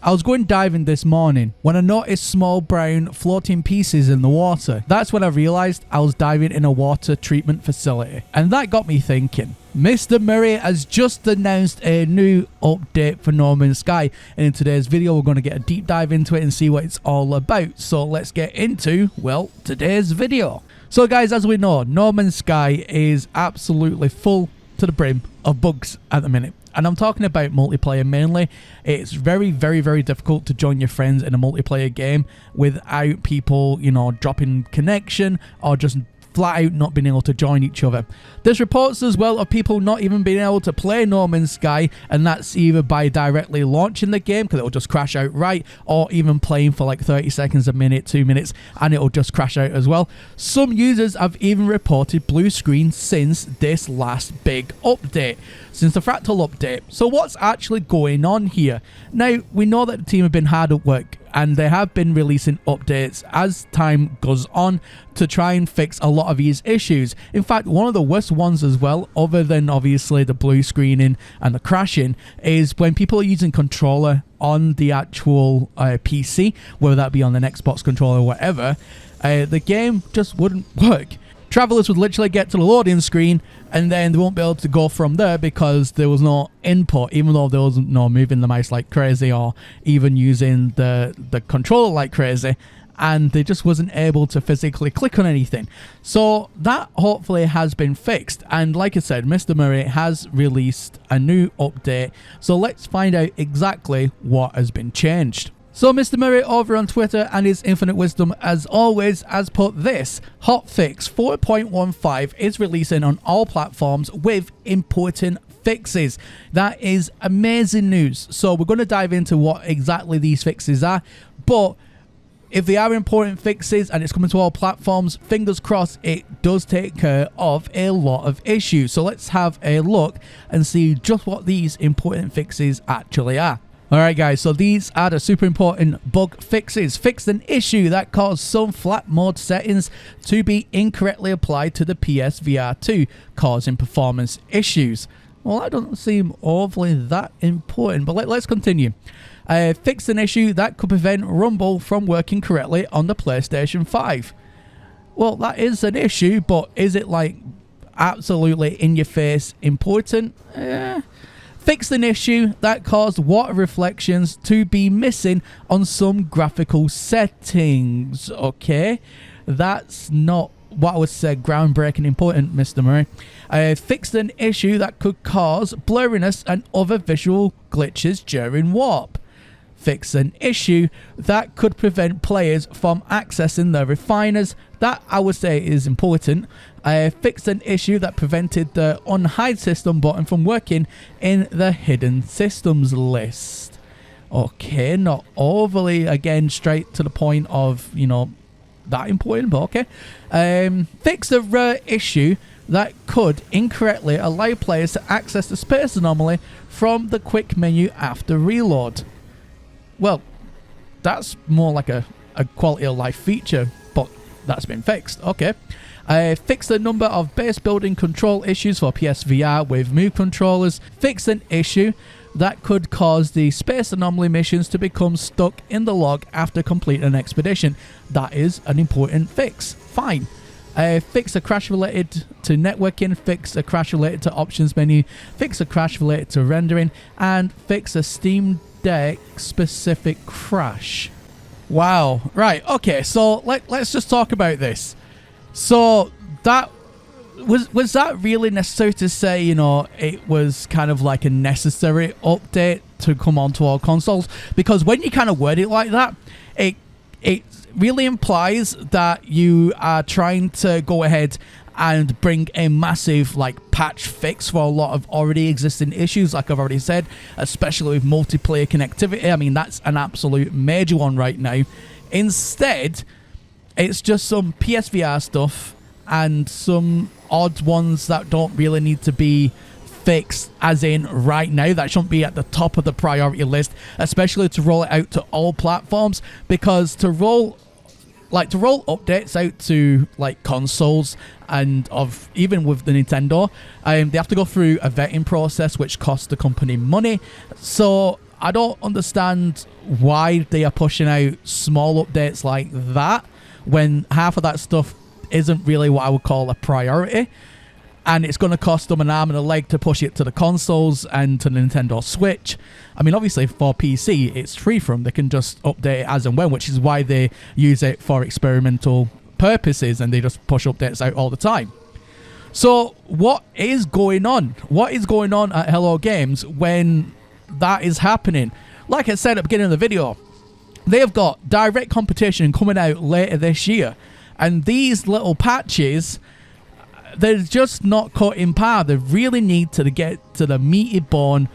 I was going diving this morning when I noticed small brown floating pieces in the water. That's when I realized I was diving in a water treatment facility. And that got me thinking. Mr. Murray has just announced a new update for No Man's Sky, and in today's video we're going to get a deep dive into it and see what it's all about. So let's get into, well, today's video. So guys, as we know, No Man's Sky is absolutely full to the brim of bugs at the minute. And I'm talking about multiplayer mainly. It's very, very, very difficult to join your friends in a multiplayer game without people, you know, dropping connection or just flat out not being able to join each other. There's reports as well of people not even being able to play No Man's Sky, and that's either by directly launching the game because it'll just crash outright, or even playing for like 30 seconds, a minute, 2 minutes, and it'll just crash out as well. Some users have even reported blue screen since this last big update, since the Fractal update. So what's actually going on here? Now, we know that the team have been hard at work, and they have been releasing updates as time goes on to try and fix a lot of these issues. In fact, one of the worst ones as well, other than obviously the blue screening and the crashing, is when people are using controller on the actual PC, whether that be on an Xbox controller or whatever, the game just wouldn't work. Travelers would literally get to the loading screen and then they won't be able to go from there because there was no input, even though there was no moving the mouse like crazy or even using the controller like crazy, and they just wasn't able to physically click on anything. So that hopefully has been fixed, and like I said, Mr. Murray has released a new update, so let's find out exactly what has been changed. So Mr. Murray over on Twitter and his infinite wisdom as always has put this: Hotfix 4.15 is releasing on all platforms with important fixes. That is amazing news. So we're going to dive into what exactly these fixes are, but if they are important fixes and it's coming to all platforms, fingers crossed it does take care of a lot of issues. So let's have a look and see just what these important fixes actually are. Alright guys, so these are the super important bug fixes. Fixed an issue that caused some flat mode settings to be incorrectly applied to the PSVR 2, causing performance issues. Well, that doesn't seem overly that important, but let's continue. Fixed an issue that could prevent Rumble from working correctly on the PlayStation 5. Well, that is an issue, but is it like absolutely in your face important? Fixed an issue that caused water reflections to be missing on some graphical settings. Okay, that's not what I would say groundbreaking important, Mr. Murray. Fixed an issue that could cause blurriness and other visual glitches during warp. Fix an issue that could prevent players from accessing the refiners. That I would say is important. Fixed an issue that prevented the unhide system button from working in the hidden systems list. Okay, not overly, again, straight to the point of, you know, that important, but okay. Fix a rare issue that could incorrectly allow players to access the space anomaly from the quick menu after reload. Well, that's more like a quality of life feature, but that's been fixed. Okay. Fix the number of base building control issues for PSVR with Move controllers. Fix an issue that could cause the space anomaly missions to become stuck in the log after completing an expedition. That is an important fix. Fine. Fix a crash related to networking. Fix a crash related to options menu. Fix a crash related to rendering. And fix a Steam Deck specific crash. Wow. Right. Okay. So let's just talk about this. So that was that really necessary to say, you know, it was kind of like a necessary update to come onto all consoles? Because when you kind of word it like that, it really implies that you are trying to go ahead and bring a massive like patch fix for a lot of already existing issues, like I've already said, especially with multiplayer connectivity. I mean, that's an absolute major one right now. Instead, it's just some PSVR stuff and some odd ones that don't really need to be fixed, as in right now. That shouldn't be at the top of the priority list, especially to roll it out to all platforms, because to roll updates out to like consoles and of even with the Nintendo, they have to go through a vetting process which costs the company money. So I don't understand why they are pushing out small updates like that when half of that stuff isn't really what I would call a priority. And it's going to cost them an arm and a leg to push it to the consoles and to Nintendo Switch. I mean, obviously for PC, it's free for them. They can just update it as and when, which is why they use it for experimental purposes and they just push updates out all the time. So what is going on? What is going on at Hello Games when that is happening? Like I said at the beginning of the video, they have got direct competition coming out later this year. And these little patches, they're just not cut in par. They really need to get to the meaty bone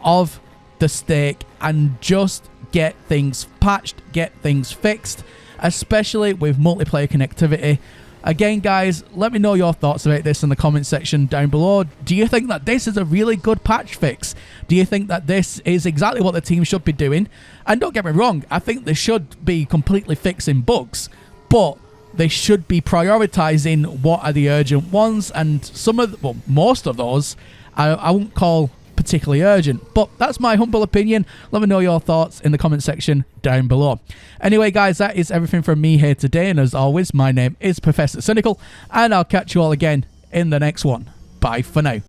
of the steak and just get things patched, get things fixed, especially with multiplayer connectivity. Again, guys, let me know your thoughts about this in the comment section down below. Do you think that this is a really good patch fix? Do you think that this is exactly what the team should be doing? And don't get me wrong, I think they should be completely fixing bugs, but they should be prioritizing what are the urgent ones, and some of well, most of those I won't call particularly urgent, but that's my humble opinion. Let me know your thoughts in the comment section down below. Anyway, guys, that is everything from me here today, and as always, my name is Professor Cynical, and I'll catch you all again in the next one. Bye for now.